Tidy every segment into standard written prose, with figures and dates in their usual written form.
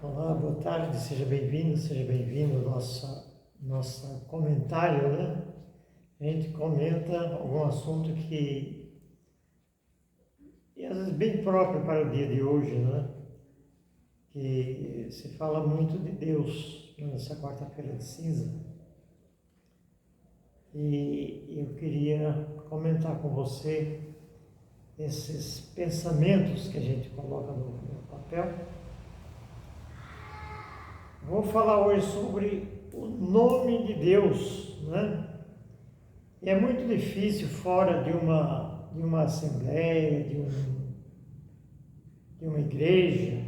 Olá, boa tarde, seja bem-vindo ao nosso comentário, né? A gente comenta algum assunto que é às vezes bem próprio para o dia de hoje, né? Que se fala muito de Deus nessa quarta-feira de cinza. E eu queria comentar com você esses pensamentos que a gente coloca no papel. Vou falar hoje sobre o nome de Deus, né? E é muito difícil fora de uma assembleia, de uma igreja,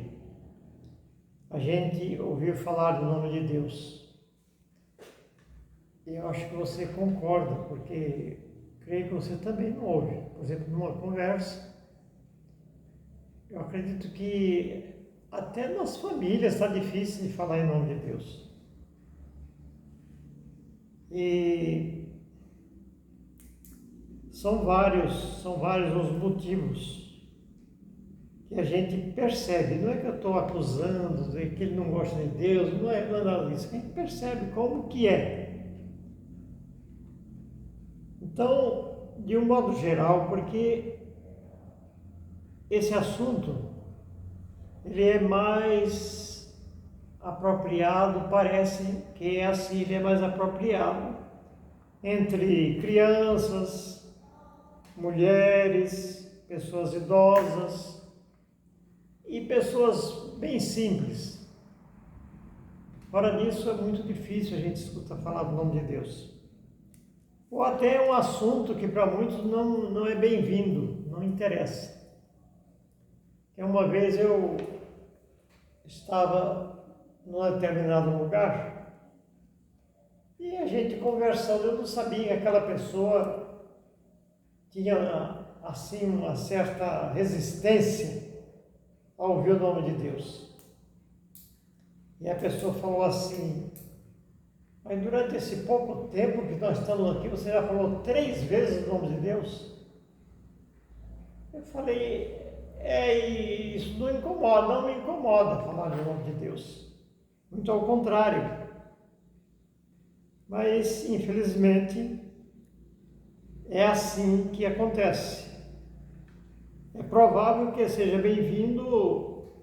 a gente ouvir falar do nome de Deus. E eu acho que você concorda, porque creio que você também não ouve. Por exemplo, numa conversa, eu acredito que até nas famílias está difícil de falar em nome de Deus. E são vários os motivos que a gente percebe. Não é que eu estou acusando de que ele não gosta de Deus, não é nada disso. A gente percebe como que é. Então, de um modo geral, porque esse assunto ele é mais apropriado, parece que é assim, ele é mais apropriado entre crianças, mulheres, pessoas idosas e pessoas bem simples. Fora disso, é muito difícil a gente escutar falar do nome de Deus. Ou até um assunto que para muitos não é bem-vindo, não interessa. Uma vez eu estava num determinado lugar e a gente conversando, eu não sabia que aquela pessoa tinha assim uma certa resistência a ouvir o nome de Deus. E a pessoa falou assim: mas durante esse pouco tempo que nós estamos aqui, você já falou 3 vezes o nome de Deus? Eu falei: isso não me incomoda falar do nome de Deus. Muito ao contrário. Mas, infelizmente, é assim que acontece. É provável que seja bem-vindo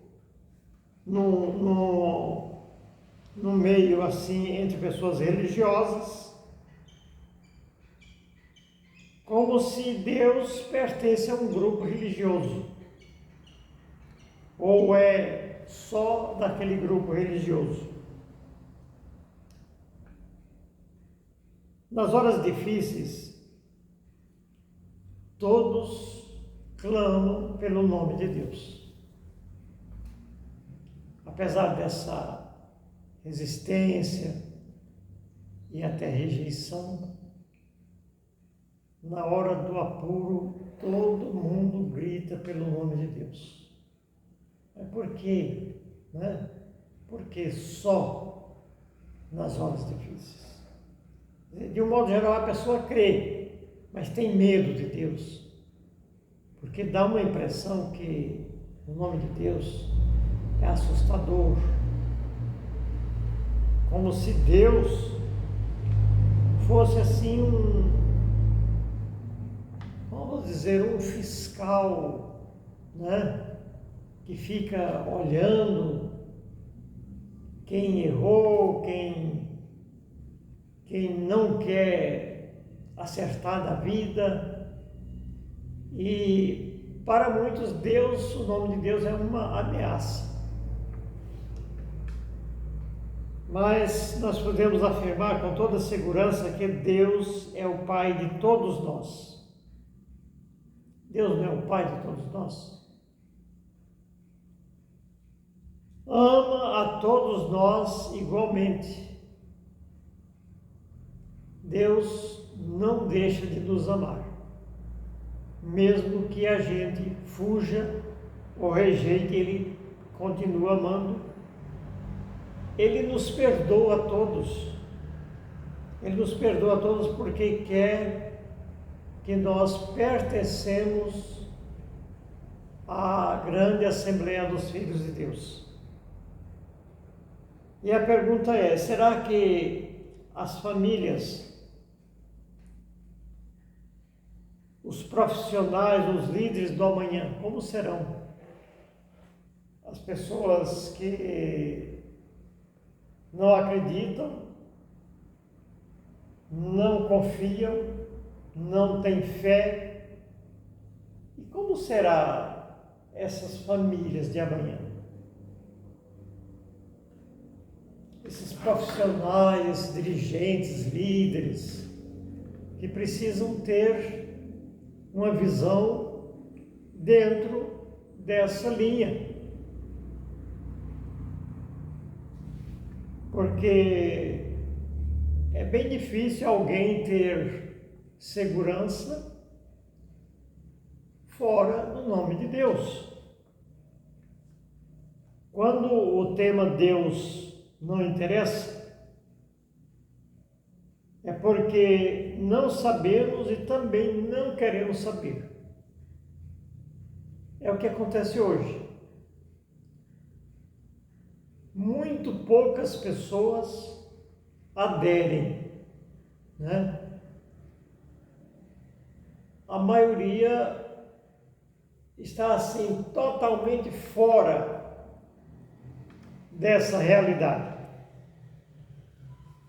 no meio assim, entre pessoas religiosas, como se Deus pertence a um grupo religioso, ou é só daquele grupo religioso. Nas horas difíceis, todos clamam pelo nome de Deus. Apesar dessa resistência e até rejeição, na hora do apuro, todo mundo grita pelo nome de Deus. Por quê? Né? Porque só nas horas difíceis. De um modo geral, a pessoa crê, mas tem medo de Deus, porque dá uma impressão que o nome de Deus é assustador, como se Deus fosse assim vamos dizer, um fiscal, né? Que fica olhando quem errou, quem não quer acertar da vida. E para muitos Deus, o nome de Deus é uma ameaça. Mas nós podemos afirmar com toda segurança que Deus é o Pai de todos nós. Deus não é o Pai de todos nós? Ama a todos nós igualmente. Deus não deixa de nos amar, mesmo que a gente fuja ou rejeite, Ele continua amando. Ele nos perdoa a todos. Ele nos perdoa a todos porque quer que nós pertencemos à grande Assembleia dos Filhos de Deus. E a pergunta é, será que as famílias, os profissionais, os líderes do amanhã, como serão? As pessoas que não acreditam, não confiam, não têm fé. E como será essas famílias de amanhã? Esses profissionais, dirigentes, líderes, que precisam ter uma visão dentro dessa linha. Porque é bem difícil alguém ter segurança fora do nome de Deus. Quando o tema Deus não interessa, é porque não sabemos e também não queremos saber. É o que acontece hoje. Muito poucas pessoas aderem, né? A maioria está assim totalmente fora dessa realidade.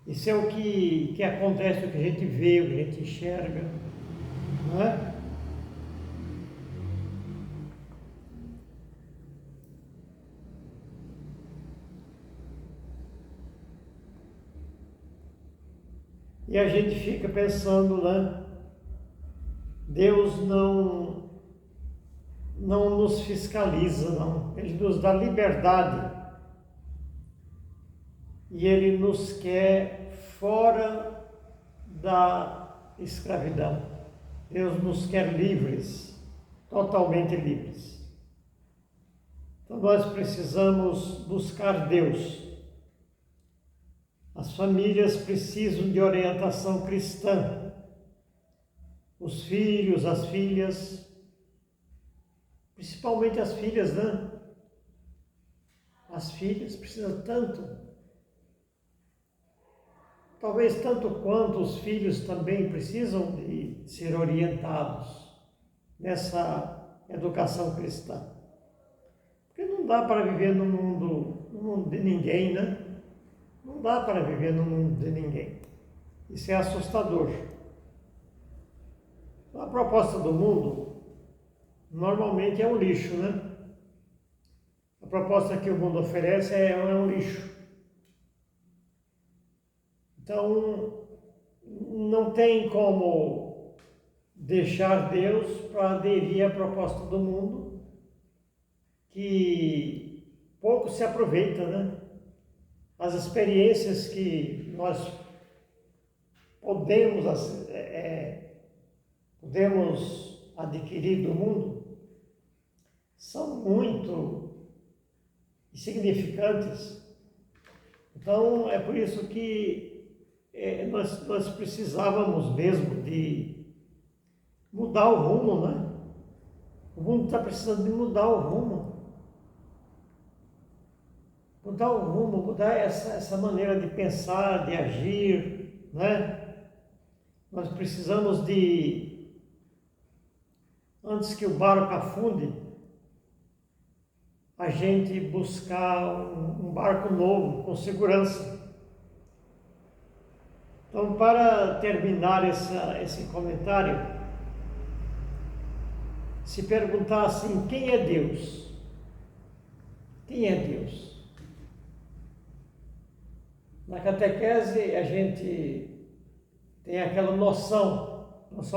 Isso é o que acontece, o que a gente vê, o que a gente enxerga, não é? E a gente fica pensando, né? Deus não nos fiscaliza, não. Ele nos dá liberdade. E Ele nos quer fora da escravidão. Deus nos quer livres, totalmente livres. Então nós precisamos buscar Deus. As famílias precisam de orientação cristã. Os filhos, as filhas, principalmente as filhas, né? As filhas precisam tanto, talvez tanto quanto os filhos também precisam de ser orientados nessa educação cristã. Porque não dá para viver no mundo de ninguém, né? Não dá para viver no mundo de ninguém. Isso é assustador. A proposta do mundo normalmente é um lixo, né? A proposta que o mundo oferece é um lixo. Então, não tem como deixar Deus para aderir à proposta do mundo, que pouco se aproveita, né? As experiências que nós podemos adquirir do mundo são muito insignificantes. Então, é por isso que nós precisávamos mesmo de mudar o rumo, né? O mundo está precisando de mudar o rumo. Mudar o rumo, mudar essa maneira de pensar, de agir, né? Nós precisamos de, antes que o barco afunde, a gente buscar um barco novo, com segurança. Então, para terminar esse comentário, se perguntar assim, quem é Deus? Quem é Deus? Na catequese a gente tem aquela noção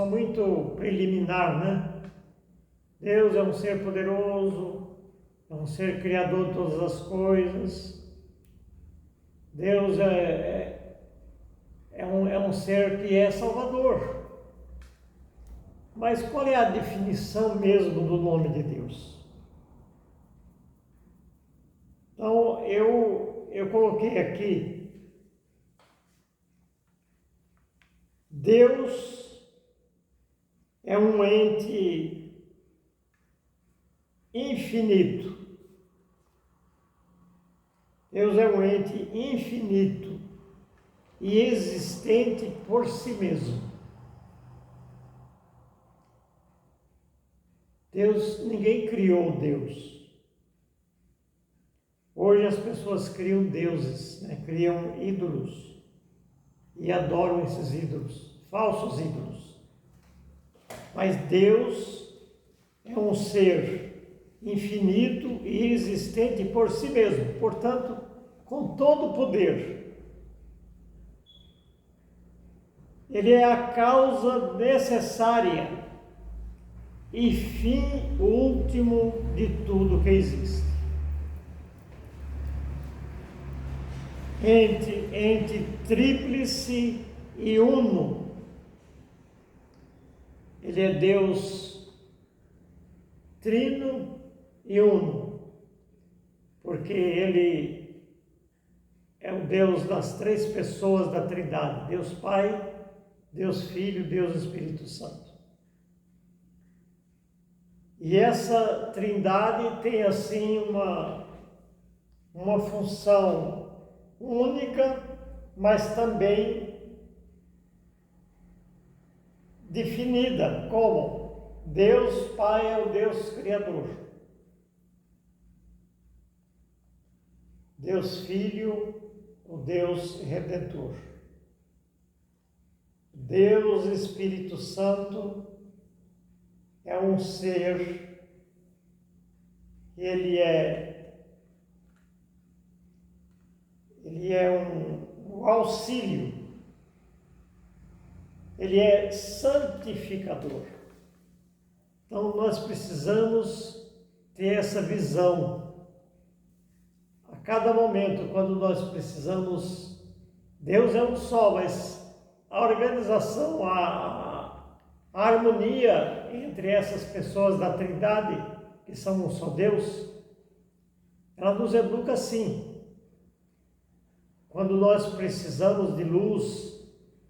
muito preliminar, né? Deus é um ser poderoso, é um ser criador de todas as coisas. Deus é um ser que é salvador. Mas qual é a definição mesmo do nome de Deus? Então, eu coloquei aqui, Deus é um ente infinito. Deus é um ente infinito e existente por si mesmo. Ninguém criou Deus. Hoje as pessoas criam deuses, né? Criam ídolos e adoram esses ídolos, falsos ídolos. Mas Deus é um ser infinito e existente por si mesmo, portanto, com todo o poder. Ele é a causa necessária e fim último de tudo que existe. Ente tríplice e uno. Ele é Deus trino e uno, porque Ele é o Deus das três pessoas da Trindade: Deus Pai, Deus Filho, Deus Espírito Santo. E essa Trindade tem assim uma função única, mas também definida como Deus Pai é o Deus Criador, Deus Filho, o Deus Redentor, Deus Espírito Santo é um ser, ele é um auxílio, ele é santificador. Então nós precisamos ter essa visão. A cada momento, quando nós precisamos, Deus é um só, mas a organização, a harmonia entre essas pessoas da Trindade, que são um só Deus, ela nos educa assim. Quando nós precisamos de luz,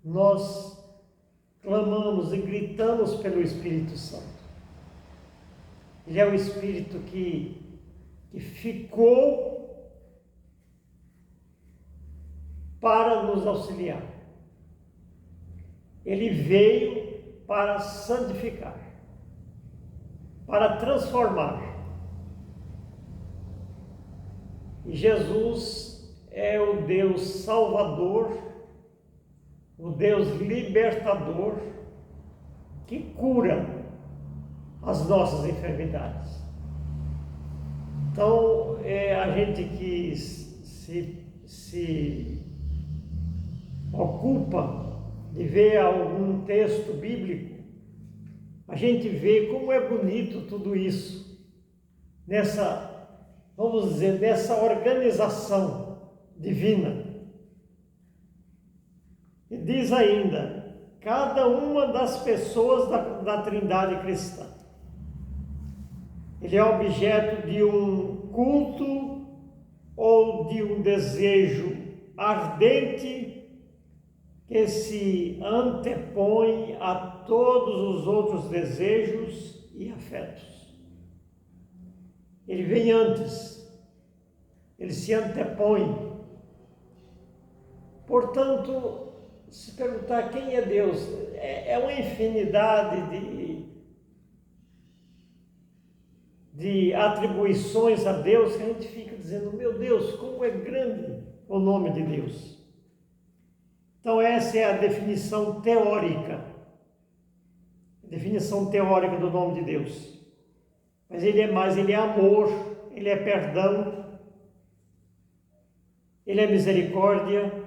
nós clamamos e gritamos pelo Espírito Santo. Ele é o Espírito que ficou para nos auxiliar. Ele veio para santificar, para transformar. E Jesus é o Deus Salvador, o Deus Libertador, que cura as nossas enfermidades. Então, a gente que se ocupa de ver algum texto bíblico, a gente vê como é bonito tudo isso, vamos dizer, nessa organização divina. E diz ainda, cada uma das pessoas da Trindade cristã, ele é objeto de um culto ou de um desejo ardente que se antepõe a todos os outros desejos e afetos. Ele vem antes, ele se antepõe. Portanto, se perguntar quem é Deus, é uma infinidade de atribuições a Deus que a gente fica dizendo, meu Deus, como é grande o nome de Deus. Então essa é a definição teórica do nome de Deus. Mas ele é mais, ele é amor, ele é perdão, ele é misericórdia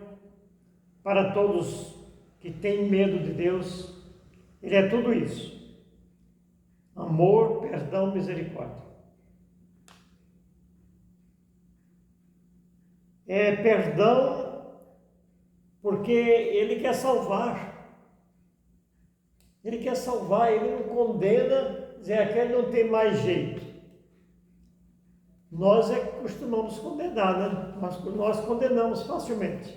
para todos que têm medo de Deus. Ele é tudo isso. Amor, perdão, misericórdia. É perdão porque Ele quer salvar. Ele quer salvar, Ele não condena, dizer aquele não tem mais jeito. Nós é que costumamos condenar, né? Nós condenamos facilmente.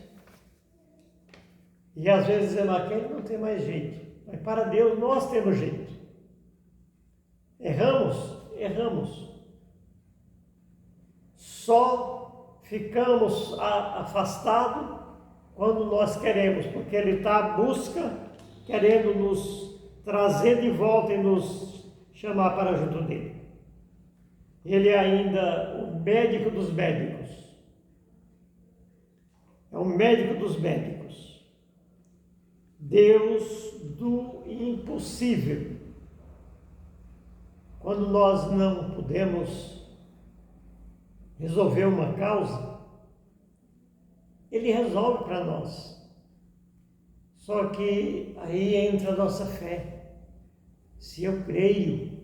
E às vezes dizemos, aquele não tem mais jeito. Mas para Deus nós temos jeito. Erramos. Só ficamos afastados quando nós queremos, porque Ele está à busca, querendo nos trazer de volta e nos chamar para junto dele. Ele é ainda o médico dos médicos. É o médico dos médicos. Deus do impossível. Quando nós não podemos resolver uma causa, Ele resolve para nós. Só que aí entra a nossa fé. Se eu creio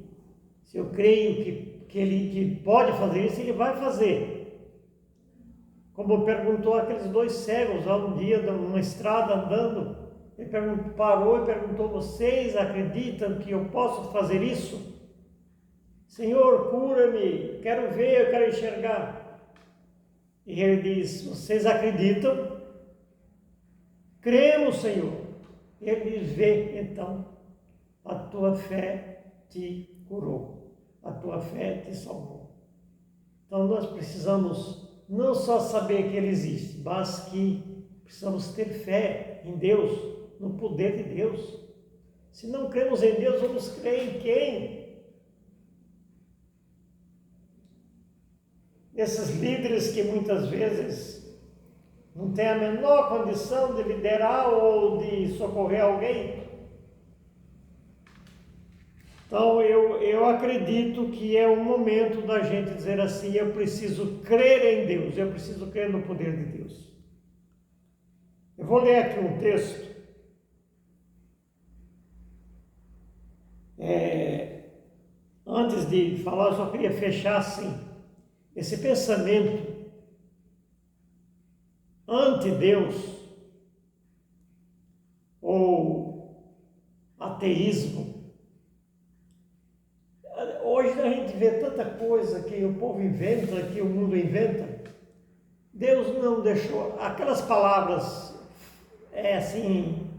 que Ele pode fazer isso, Ele vai fazer. Como perguntou aqueles dois cegos lá um dia, numa estrada andando, ele parou e perguntou: vocês acreditam que eu posso fazer isso? Senhor, cura-me, quero ver, eu quero enxergar. E ele diz: vocês acreditam? Cremos, Senhor. E ele diz: vê, então, a tua fé te curou, a tua fé te salvou. Então nós precisamos não só saber que Ele existe, mas que precisamos ter fé em Deus, no poder de Deus. Se não cremos em Deus, vamos crer em quem? Esses líderes que muitas vezes não têm a menor condição de liderar ou de socorrer alguém. Então eu acredito que é o momento da gente dizer assim: eu preciso crer em Deus, eu preciso crer no poder de Deus. Eu vou ler aqui um texto. Antes de falar, eu só queria fechar assim. Esse pensamento anti-Deus ou ateísmo. Hoje a gente vê tanta coisa que o povo inventa, que o mundo inventa. Deus não deixou aquelas palavras assim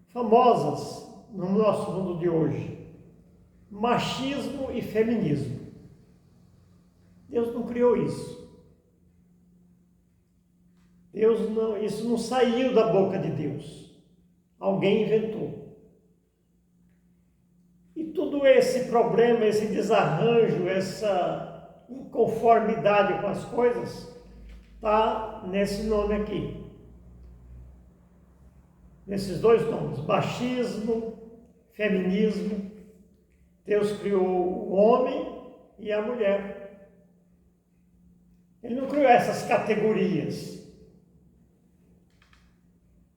famosas no nosso mundo de hoje: machismo e feminismo. Deus não criou isso. Isso não saiu da boca de Deus. Alguém inventou. E todo esse problema, esse desarranjo, essa inconformidade com as coisas, está nesse nome aqui. Nesses dois nomes: machismo, feminismo. Deus criou o homem e a mulher. Ele não criou essas categorias,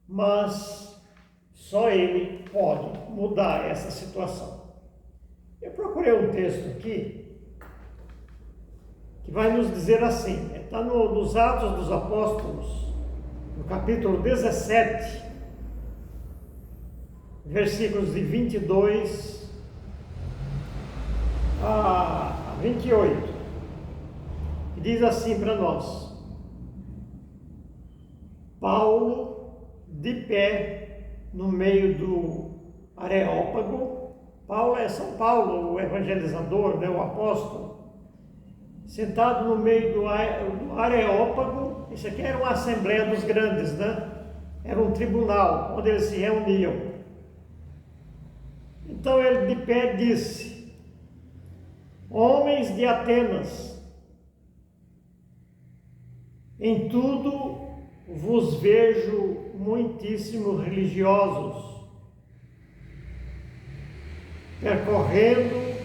mas só Ele pode mudar essa situação. Eu procurei um texto aqui que vai nos dizer assim, está nos Atos dos Apóstolos, no capítulo 17, versículos de 22 a 28, que diz assim para nós: Paulo, de pé no meio do Areópago. Paulo é São Paulo, o evangelizador, né, o apóstolo, sentado no meio do Areópago. Isso aqui era uma assembleia dos grandes, né? Era um tribunal onde eles se reuniam. Então ele de pé disse: homens de Atenas, em tudo vos vejo muitíssimo religiosos, percorrendo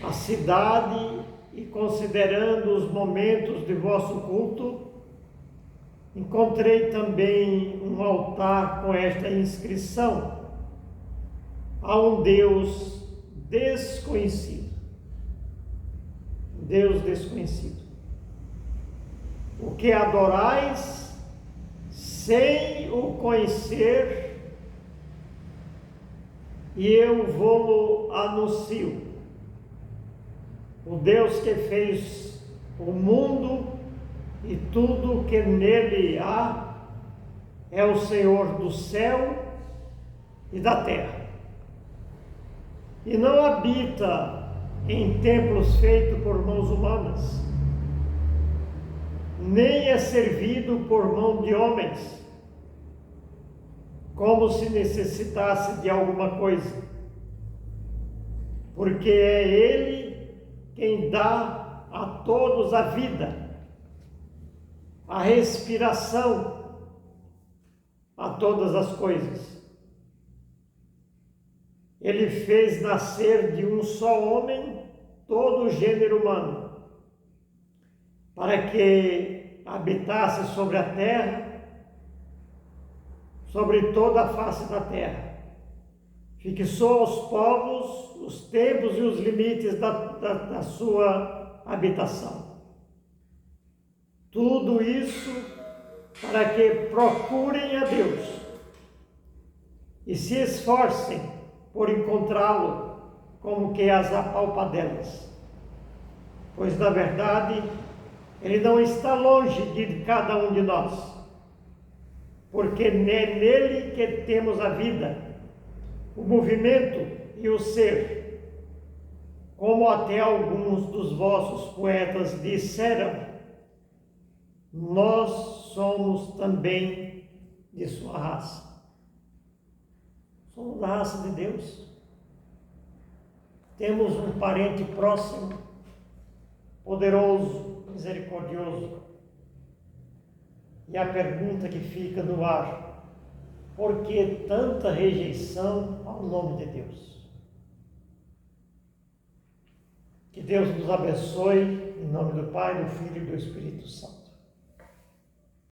a cidade e considerando os momentos de vosso culto, encontrei também um altar com esta inscrição: a um Deus desconhecido. Deus desconhecido. O que adorais sem o conhecer, e eu vou-lo anuncio. O Deus que fez o mundo e tudo que nele há é o Senhor do céu e da terra, e não habita em templos feitos por mãos humanas, nem é servido por mão de homens, como se necessitasse de alguma coisa, porque é Ele quem dá a todos a vida, a respiração, a todas as coisas. Ele fez nascer de um só homem todo o gênero humano, para que habitasse sobre a terra, sobre toda a face da terra, fixou aos povos os tempos e os limites da sua habitação. Tudo isso para que procurem a Deus e se esforcem por encontrá-lo como que as apalpadelas, pois na verdade Ele não está longe de cada um de nós, porque é nele que temos a vida, o movimento e o ser, como até alguns dos vossos poetas disseram, nós somos também de sua raça. Somos da raça de Deus. Temos um parente próximo, poderoso, misericordioso. E a pergunta que fica no ar: por que tanta rejeição ao nome de Deus? Que Deus nos abençoe, em nome do Pai, do Filho e do Espírito Santo.